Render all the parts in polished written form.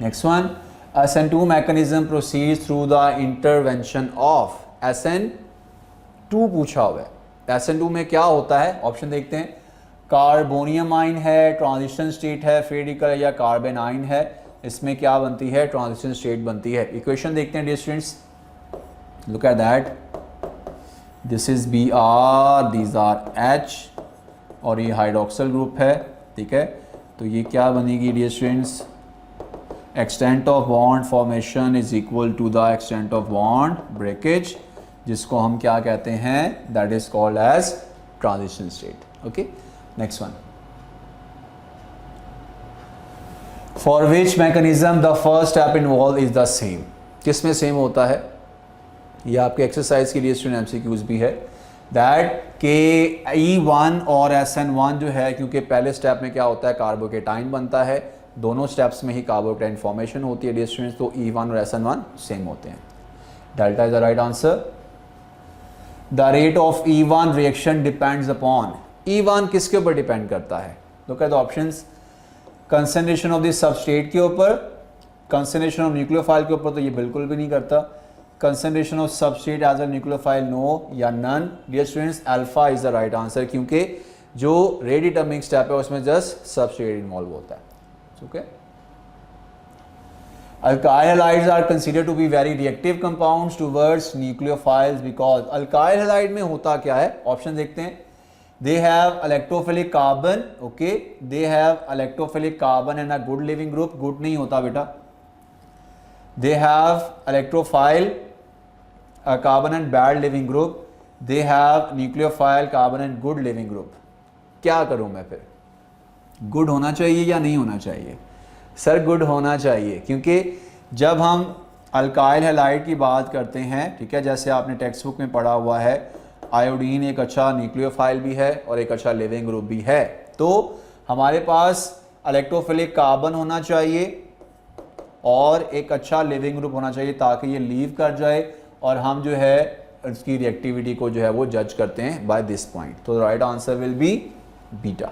Next one, SN2 mechanism proceeds through the intervention of SN2 पूछा हुआ है। SN2 में क्या होता है, ऑप्शन देखते हैं। कार्बोनियम आइन है, ट्रांजिशन स्टेट है, फ्री रेडिकल या कार्बन आइन है, इसमें क्या बनती है, ट्रांजिशन स्टेट बनती है। इक्वेशन देखते हैं dear students, look at that, this is Br, these are H और ये हाइड्रोक्सिल ग्रुप है, ठीक है। तो ये क्या बनेगी dear students, extent of bond formation is equal to the extent of bond breakage, जिसको हम क्या कहते हैं, that is called as transition state. Okay, next one, for which mechanism the first step involve is the same, किस में same होता है, ये आपके एक्सरसाइज के लिए स्टूडेंट MCQs भी है, दैट के E1 और SN1 जो है, क्योंकि पहले स्टेप में क्या होता है, कार्बोकेटाइन बनता है, दोनों स्टेप्स में ही कार्बोकेटाइन फॉर्मेशन होती है डियर स्टूडेंट्स, तो E1 और SN1 सेम होते हैं। Delta is the right answer. The rate of E1 reaction depends upon, E1 किसके ऊपर डिपेंड करता है, look at the options, concentration of the substrate के ऊपर, कंसंट्रेशन ऑफ न्यूक्लियोफाइल के ऊपर तो ये बिल्कुल भी नहीं करता, concentration of substrate as a nucleophile no या none. Dear students, alpha is the right answer, क्योंकि जो रेट डिटरमिनिंग स्टेप है उसमें जस्ट सबस्ट्रेट इन्वॉल्व होता है। Okay. Alkyl halides are considered to be very reactive compounds towards nucleophiles because alkyl halide में होता क्या है, ऑप्शन देखते हैं। They have electrophilic carbon, okay, they have electrophilic carbon and a good leaving group, good नहीं होता बेटा। They have electrophile carbon and bad leaving group, they have nucleophile carbon and good leaving group। क्या करूँ मैं फिर, good होना चाहिए या नहीं होना चाहिए, सर गुड होना चाहिए, क्योंकि जब हम अल्काइल हैलाइड की बात करते हैं, ठीक है, जैसे आपने टेक्स्ट बुक में पढ़ा हुआ है, आयोडीन एक अच्छा न्यूक्लियोफाइल भी है और एक अच्छा लिविंग ग्रुप भी है, तो हमारे पास इलेक्ट्रोफिलिक कार्बन होना चाहिए और एक अच्छा लिविंग ग्रुप होना चाहिए ताकि ये लीव कर जाए और हम जो है उसकी रिएक्टिविटी को जो है वो जज करते हैं बाय दिस पॉइंट। तो right answer will be beta.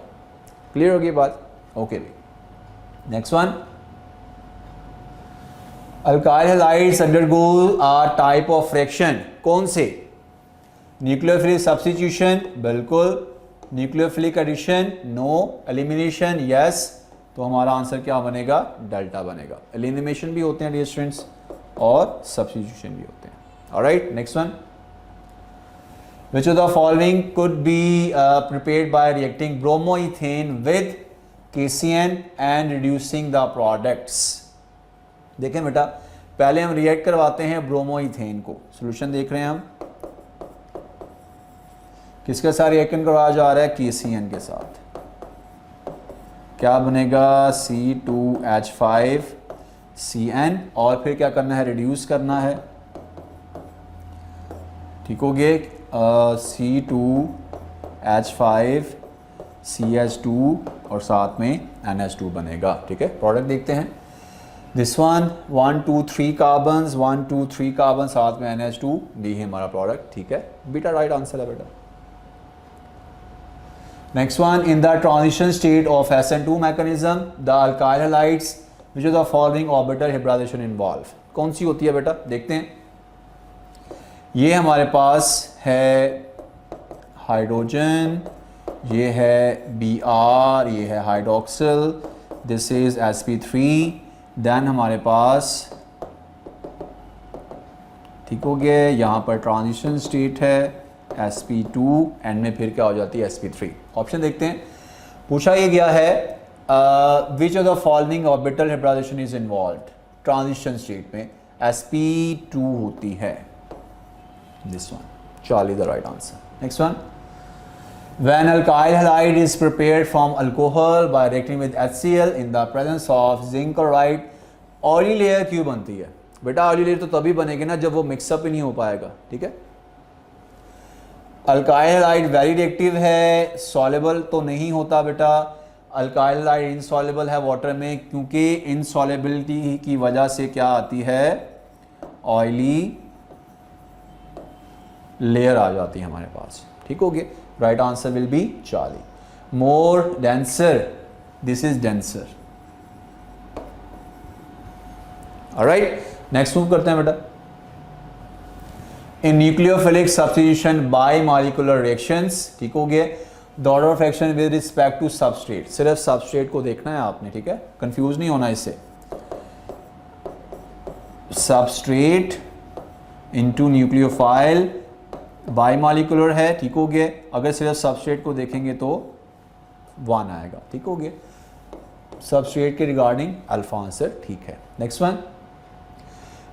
Clear होगी बात, okay. Next one, alkyl halides undergo a type of reaction, कौन से, न्यूक्लियोफिलिक सब्स्टिट्यूशन, बिल्कुल, nucleophilic addition, no, elimination, yes, तो हमारा आंसर क्या बनेगा, डेल्टा बनेगा। एलिमिनेशन भी होते हैं डियर स्टूडेंट्स और सब्स्टिट्यूशन भी होते हैं। Alright, next one, which of the following could be prepared by reacting bromoethane with KCN and reducing the products। देखें बेटा, पहले हम रिएक्ट करवाते हैं ब्रोमोइथेन को, सॉल्यूशन देख रहे हैं हम, किसके साथ रिएक्शन करवाया जा रहा है, KCN के साथ, क्या बनेगा, C2H5CN, और फिर क्या करना है, रिड्यूस करना है, ठीक हो गया, C2H5CH2 और साथ में NH2 बनेगा, ठीक है। प्रोडक्ट देखते हैं, दिस वन 1 2 3 कार्बन, 1 2 3 कार्बन, साथ में NH2, डी है हमारा प्रोडक्ट, ठीक है, बीटा राइट आंसर है बेटा। Next one, in the transition state of SN2 mechanism the alkyl halides which of the following orbital hybridisation involve, कौन सी होती है बेटा, देखते हैं। ये हमारे पास है हाइड्रोजन, ये है Br, ये है hydroxyl, this is sp3, then हमारे पास, ठीक हो गया, यहाँ पर ट्रांजिशन स्टेट है sp2, एंड में फिर क्या हो जाती है sp3। ऑप्शन देखते हैं, पूछा ये गया है विच of the following orbital hybridisation is involved, transition state में sp2 होती है, this one, Charlie the right answer. Next one, when alkyl halide is prepared from alcohol by reacting with HCl in the presence of zinc chloride, oily layer क्यों बनती है बेटा, oily layer तो तभी बनेगी ना जब वो मिक्सअप ही नहीं हो पाएगा, ठीक है। अल्काइल हैलाइड वेरी रिएक्टिव है, सॉल्युबल तो नहीं होता बेटा, अल्काइल हैलाइड इनसॉल्युबल है वाटर में, क्योंकि इनसॉल्युबिलिटी की वजह से क्या आती है, ऑयली लेयर आ जाती है हमारे पास, ठीक हो गया। Right answer will be Charlie. More denser, this is denser, alright, next move करते हैं बेटा। In nucleophilic substitution by molecular reactions, ठीक हो गया, the order of action with respect to substrate, सिर्फ सबस्ट्रेट को देखना है आपने, ठीक है, कंफ्यूज नहीं होना इससे। Substrate into nucleophile bye molecular है, ठीक हो गया, अगर सिर्फ सबस्ट्रेट को देखेंगे तो 1 आएगा, ठीक हो गया, सबस्ट्रेट के रिगार्डिंग अल्फा आंसर ठीक है। नेक्स्ट वन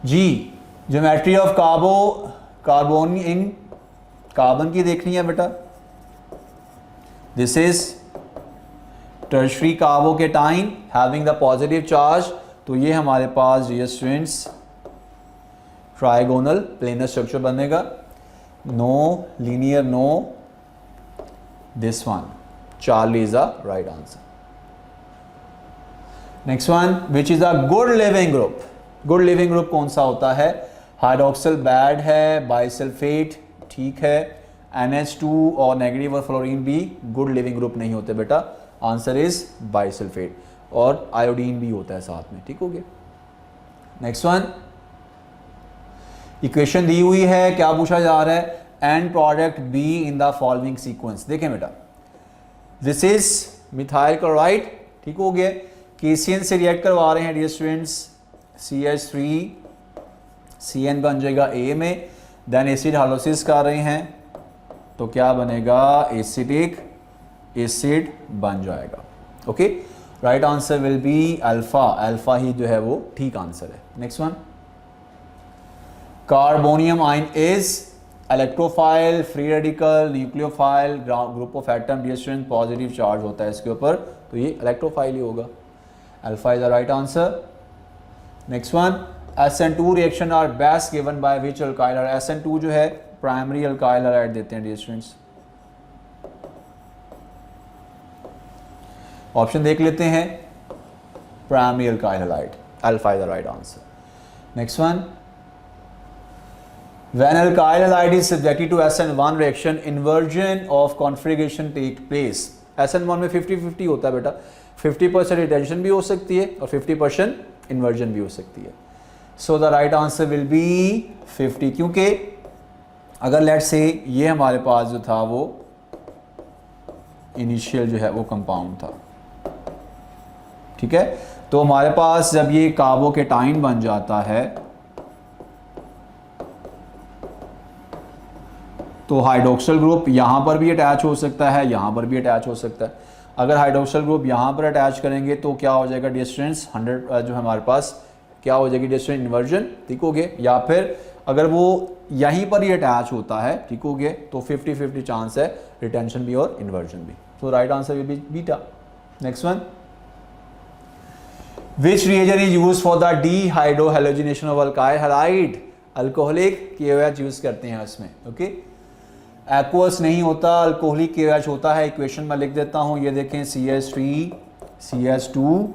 जी, geometry of carbon in carbon की देखनी है बेटा। This is tertiary carbocation having the positive charge, तो ये हमारे पास dear students trigonal planar structure बनेगा। No linear, no, this one Charlie is the right answer. Next one, which is a good living group, good living group कौन सा होता है? Hydroxyl bad है, बाइसल्फेट ठीक है, NH2 और नेगेटिव और फ्लोरीन भी गुड लिविंग ग्रुप नहीं होते बेटा, आंसर इज बाइसल्फेट, और आयोडीन भी होता है साथ में, ठीक हो गया। नेक्स्ट वन, इक्वेशन दी हुई है, क्या पूछा जा रहा है? And product be in the following sequence. देखें बेटा, दिस इज मिथाइल क्लोराइड, ठीक हो गया, KCN से रिएक्ट करवा रहे हैं डियर स्टूडेंट्स, CH3 CN बन जाएगा A में, देन एसिड हाइड्रोलिसिस कर रहे हैं तो क्या बनेगा? एसिडिक एसिड बन जाएगा। Okay, right answer will be alpha, alpha ही जो है वो ठीक आंसर है। Next one, carbonium ion is electrophile, free radical, nucleophile, group of atom, dear student positive charge होता है इसके ऊपर, तो ये इलेक्ट्रोफाइल ही होगा, alpha is the right answer. Next one, SN2 reaction are best given by which alkyl? SN2 जो है प्राइमरी अल्काइल हैलाइड देते हैं डियर स्टूडेंट्स। ऑप्शन देख लेते हैं, primary alkyl halide, alpha is the right answer. Next one, when alkyl halide is subjected to SN1 reaction, inversion of configuration take place। SN1 में 50-50 होता है बेटा, 50% रिटेंशन भी हो सकती है और 50% इन्वर्जन भी हो सकती है। So the right answer will B 50, क्योंकि अगर लेट से ये हमारे पास जो था वो इनिशियल जो है वो कंपाउंड था, ठीक है, तो हमारे पास जब ये कार्बोकेटाइन बन जाता है तो हाइड्रोक्सिल ग्रुप यहाँ पर भी अटैच हो सकता है, यहाँ पर भी अटैच हो सकता है। अगर हाइड्रोक्सिल ग्रुप यहाँ पर अटैच करेंगे तो क्या हो जाएगा डियर स्टूडेंट्स? 100 जो हमारे पास क्या हो जाएगी डियर स्टूडेंट? इन्वर्जन, ठीक हो गया। या फिर अगर वो यहीं पर ही अटैच होता है, ठीक हो गया, तो 50-50 चांस है रिटेंशन भी और इन्वर्जन भी। So right answer will be beta. Next one, which reagent is used for the dehydrohalogenation of alkyl halide? Alcoholic KOH use करते हैं उसमें। ओके, एक्वस नहीं होता, अल्कोहलिक KOH होता है। इक्वेशन में लिख देता हूँ, ये देखें, CH3 CH2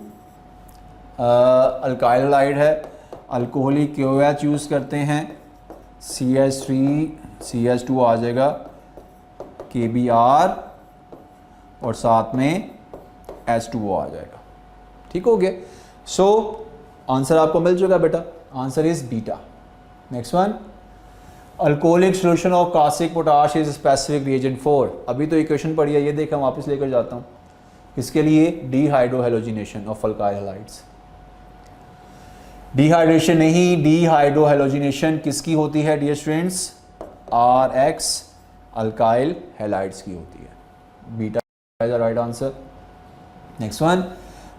अल्काइल हैलाइड है, अल्कोहलिक KOH यूज़ करते हैं, CH3 CH2 आ जाएगा KBr और साथ में H2O आ जाएगा, ठीक हो गया। सो आंसर आपको मिल चुका बेटा, answer is beta. Next one, alcoholic solution of caustic potash is specific reagent for. अभी तो इक्वेशन पढ़ी है, ये देखा वापस लेकर जाता हूँ, इसके लिए dehydrohalogenation of alkyl halides. Dehydration नहीं, डीहाइड्रोहैलोजिनेशन किसकी होती है dear students? RX alkyl halides की होती है। Beta is the right answer. Next one,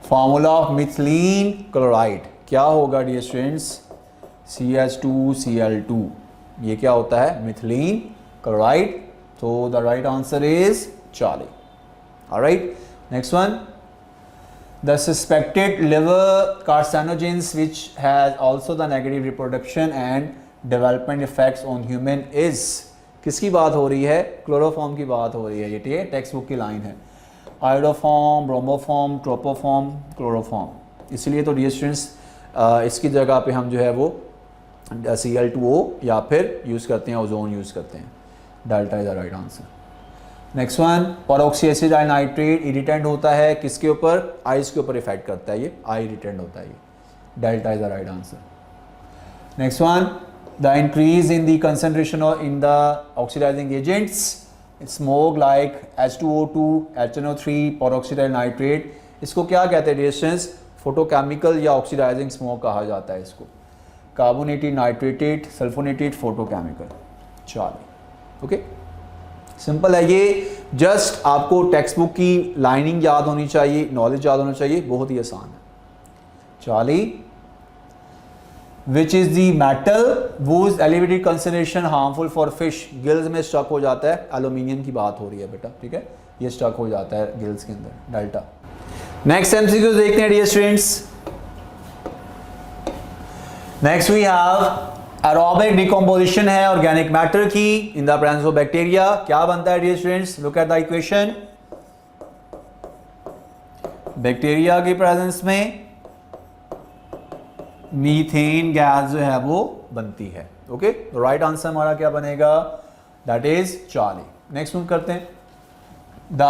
formula of methylene chloride क्या होगा डियर स्टूडेंट्स? CH2Cl2, ये क्या होता है? Methylene chloride. तो the right answer is 40। Alright, next one, the suspected liver carcinogens which has also the negative reproduction and development effects on human is, किसकी बात हो रही है? क्लोरोफॉर्म की बात हो रही है, ये टेक्स्ट बुक की लाइन है। आयोडोफॉर्म, ब्रोमोफॉर्म, ट्रोपोफॉर्म, क्लोरोफॉर्म। इसलिए तो डियर स्टूडेंट्स इसकी जगह पे हम जो है वो Cl2O या फिर यूज़ करते हैं, ओजोन यूज़ करते हैं। Delta is the right answer. Next one, peroxyacetyl nitrate irritant होता है किसके ऊपर? आइस के ऊपर इफेक्ट करता है, ये आई इरिटेंट होता है, ये delta is the right answer. Next one, the increase in the concentration in the oxidizing agents, smog like H2O2, HNO3, peroxyacetyl nitrate, इसको क्या कहते हैं डियर स्टूडेंट्स? फोटोकेमिकल या ऑक्सीडाइजिंग स्मोक कहा जाता है इसको। Carbonated, nitrated, sulphonated, photochemical. चलिए ओके, सिंपल है ये, जस्ट आपको टेक्स्ट बुक की लाइनिंग याद होनी चाहिए, नॉलेज याद होना चाहिए, बहुत ही आसान है। चलिए, which is the metal whose elevated concentration harmful for fish, gills में स्टक हो जाता है, एल्यूमिनियम की बात हो रही है बेटा, ठीक है, ये स्टक हो जाता है गिल्स के अंदर, डेल्टा। नेक्स्ट एमसीक्यू देखते हैं dear students. Next we have aerobic decomposition है ऑर्गेनिक मैटर की in the presence of bacteria. क्या बनता है dear students? Look at the equation. Bacteria की प्रेजेंस में मीथेन गैस जो है वो बनती है। ओके, तो राइट आंसर हमारा क्या बनेगा? That is 40। नेक्स्ट मूव करते हैं। The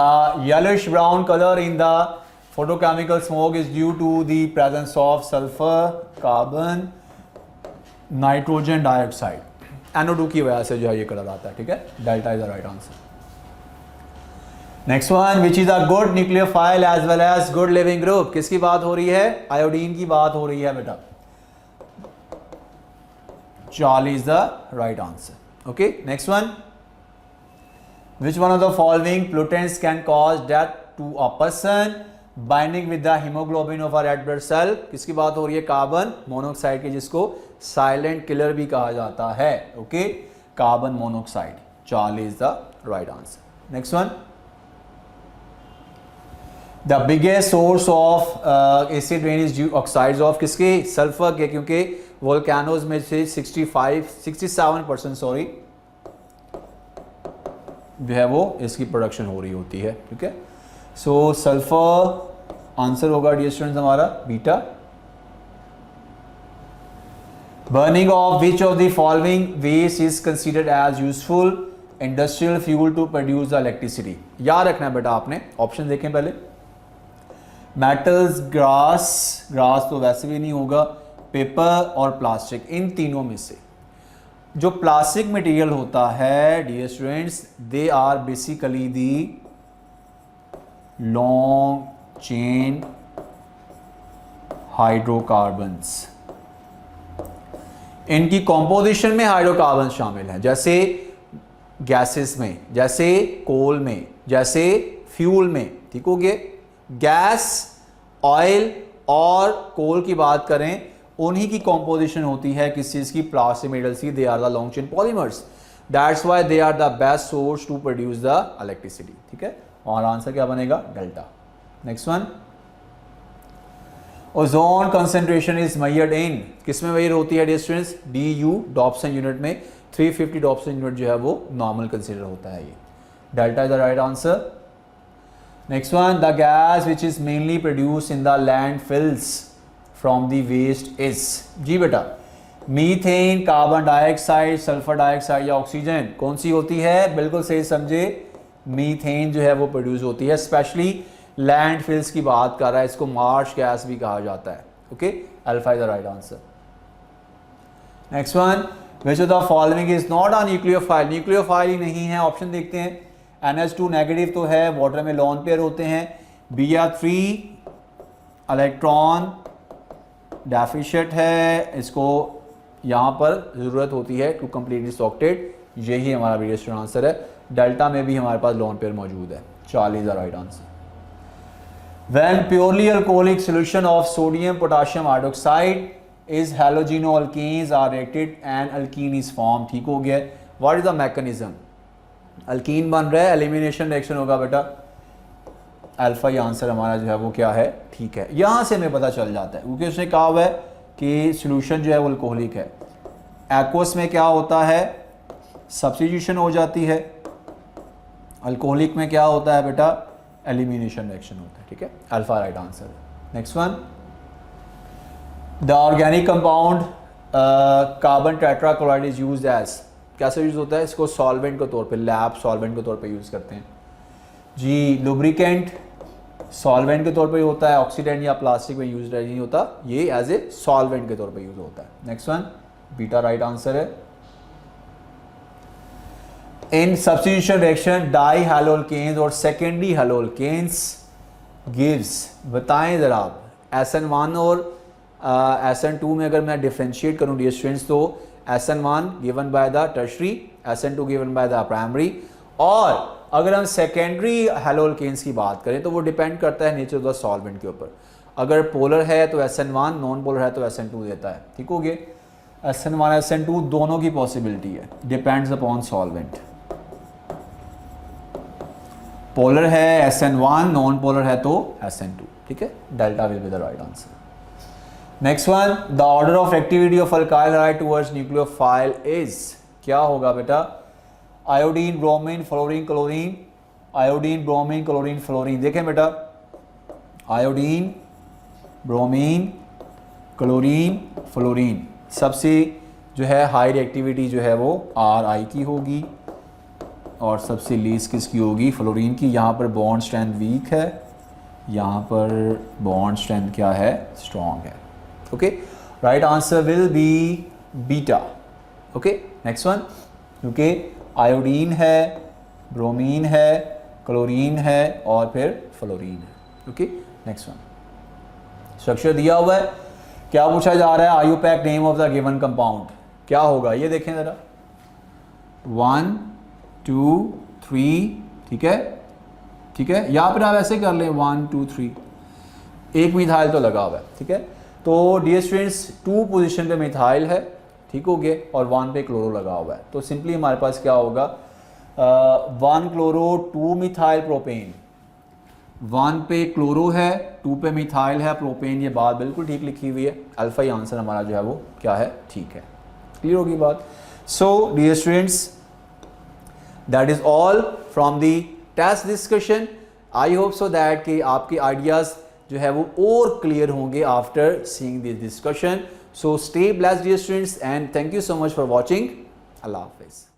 yellowish brown colour in the photochemical smoke is due to the presence of sulphur, carbon, nitrogen dioxide, NO2 की वजह से जो है ये कलर आता है, ठीक है, delta is the right answer. Next one, which is a good nucleophile as well as good living group, किसकी बात हो रही है? आयोडीन की बात हो रही है बेटा। 40 is the right answer. Okay, next one, which one of the following pollutants can cause death to a person binding with the haemoglobin of a red blood cell, किसकी बात हो रही है? कार्बन मोनोऑक्साइड की, जिसको साइलेंट किलर भी कहा जाता है। Okay, carbon monoxide. 40 is the right answer. Next one, the biggest source of acid rain is due oxides of, किसके? सल्फर के, क्योंकि वोल्केनोज में से 67% सॉरी जो है वो इसकी प्रोडक्शन हो रही होती है, ठीक है। सो सल्फर आंसर होगा डियर स्टूडेंट्स हमारा beta. Burning of which of the following waste is considered as useful industrial fuel to produce the electricity. याद रखना है बेटा आपने, ऑप्शन देखें पहले। मेटल्स, ग्रास, ग्रास तो वैसे भी नहीं होगा, पेपर और प्लास्टिक, इन तीनों में से जो प्लास्टिक मटेरियल होता है dear students, they are basically the long chain hydrocarbons. इनकी कॉम्पोजिशन में हाइड्रोकार्बन शामिल हैं, जैसे गैसेस में, जैसे कोल में, जैसे फ्यूल में, ठीक हो गया। गैस, ऑयल और कोल की बात करें, उन्हीं की कॉम्पोजिशन होती है किस चीज की? प्लास्टिक मेटल्स की। They are the long chain polymers, that's why they are the best source to produce the electricity, ठीक है। और आंसर क्या बनेगा? Delta. Next one, ozone concentration is measured in, किस में मेजर होती है dear students? DU Dobson unit में। 350 डॉप्सन यूनिट जो है वो नॉर्मल कंसीडर होता है ये। Delta is the right answer. Next one, the gas which is mainly produce in the landfills from the waste is, जी बेटा, methane, carbon dioxide, sulphur dioxide या ऑक्सीजन, कौन सी होती है? बिल्कुल सही समझे, मीथेन जो है वो प्रोड्यूस होती है, स्पेशली लैंडफिल्स की बात कर रहा है, इसको मार्श गैस भी कहा जाता है। Okay, alpha is the right answer. Next one, which of the following is not a nucleophile, nucleophile ही नहीं है, ऑप्शन देखते हैं। NH2 नेगेटिव तो है, वाटर में लॉन पेयर होते हैं। Br3 इलेक्ट्रॉन डेफिशिएंट है, इसको यहाँ पर ज़रूरत होती है टू कंप्लीट दिस ऑक्टेट, यही हमारा बिगेस्ट आंसर है। डेल्टा में भी हमारे पास लॉन पेयर मौजूद है। 40 the right answer. When purely alcoholic solution of sodium potassium hydroxide is halogenoalkanes are reacted and alkene is formed, ठीक हो गया। What is the mechanism? Alkyne बन रहा है, एलिमिनेशन रिएक्शन होगा बेटा, अल्फा। ये आंसर हमारा जो है वो क्या है? ठीक है, यहाँ से हमें पता चल जाता है, क्योंकि उसने कहा हुआ है कि सोल्यूशन जो है वो अल्कोहलिक है। एक्वस में क्या होता है? सब्स्टिट्यूशन हो जाती है। अल्कोहलिक में क्या होता है बेटा? एलिमिनेशन रिएक्शन होता है, ठीक है। अल्फा राइट आंसर है। Next one, the organic compound carbon tetrachloride is used as, कैसे यूज होता है? इसको सॉल्वेंट के तौर पे, लैब सॉल्वेंट के तौर पे यूज करते हैं जी। लुब्रिकेंट सॉल्वेंट के तौर पे होता है, ऑक्सीडेंट या प्लास्टिक में यूज नहीं होता, ये एज ए सॉल्वेंट के तौर पे यूज होता है। Next one, beta right answer है। इन सब्स्टिट्यूशन रिएक्शन डाई हैलोल्केन्स और सेकेंडरी हैलोल्केन्स गिव्स, बताएं जरा आप, SN1 और SN2 में अगर मैं डिफ्रेंशिएट करूं डियर स्टूडेंट्स, तो SN1 given by the tertiary, SN2 given by the primary, और अगर हम सेकेंडरी हैलोल्केन्स की बात करें तो वो डिपेंड करता है नेचर ऑफ द सॉल्वेंट के ऊपर। अगर पोलर है तो SN1, नॉन पोलर है तो SN2 देता है, ठीक हो गया। SN1 SN2 दोनों की पॉसिबिलिटी है, डिपेंड्स अपॉन सॉल्वेंट। पोलर है SN1, नॉन पोलर है तो SN2, ठीक है। Delta will be the right answer. Next one, the order of activity of alkyl halide towards nucleophile is, क्या होगा बेटा? Iodine, bromine, fluorine, chlorine, iodine, bromine, chlorine, fluorine. देखें बेटा, आयोडीन, ब्रोमीन, क्लोरीन, फ्लोरीन, सबसे जो है हाई रिएक्टिविटी जो है वो Ri की होगी और सबसे लीस्ट किसकी होगी? फ्लोरीन की। यहाँ पर बॉन्ड स्ट्रेंथ वीक है, यहाँ पर बॉन्ड स्ट्रेंथ क्या है? स्ट्रॉन्ग है। Okay, right answer will be beta. Okay, next one, क्योंकि आयोडीन है, ब्रोमीन है, क्लोरीन है और फिर फ्लोरीन है। ओके, नेक्स्ट वन, स्ट्रक्चर दिया हुआ है, क्या पूछा जा रहा है? IUPAC name of the given compound, क्या होगा ये देखें जरा। 1 2 3, ठीक है, ठीक है। यहाँ पर आप ऐसे कर लें 1 2 3, एक मिथाइल तो लगा हुआ है, ठीक है। तो डियर स्टूडेंट्स 2 पोजीशन पे मिथाइल है, ठीक हो गया, और 1 पे क्लोरो लगा हुआ है। तो सिंपली हमारे पास क्या होगा? 1 क्लोरो 2 मिथाइल प्रोपेन, 1 पे क्लोरो है, 2 पे मिथाइल है, प्रोपेन। ये बात बिल्कुल ठीक लिखी हुई है, अल्फा ही आंसर हमारा जो है वो क्या है? ठीक है। क्लियर होगी बात? So dear students, that is all from the test discussion. I hope so that कि आपके आइडियाज जो है वो और क्लियर होंगे after seeing this discussion. So stay blessed dear students and thank you so much for watching. अल्लाह हाफिज़।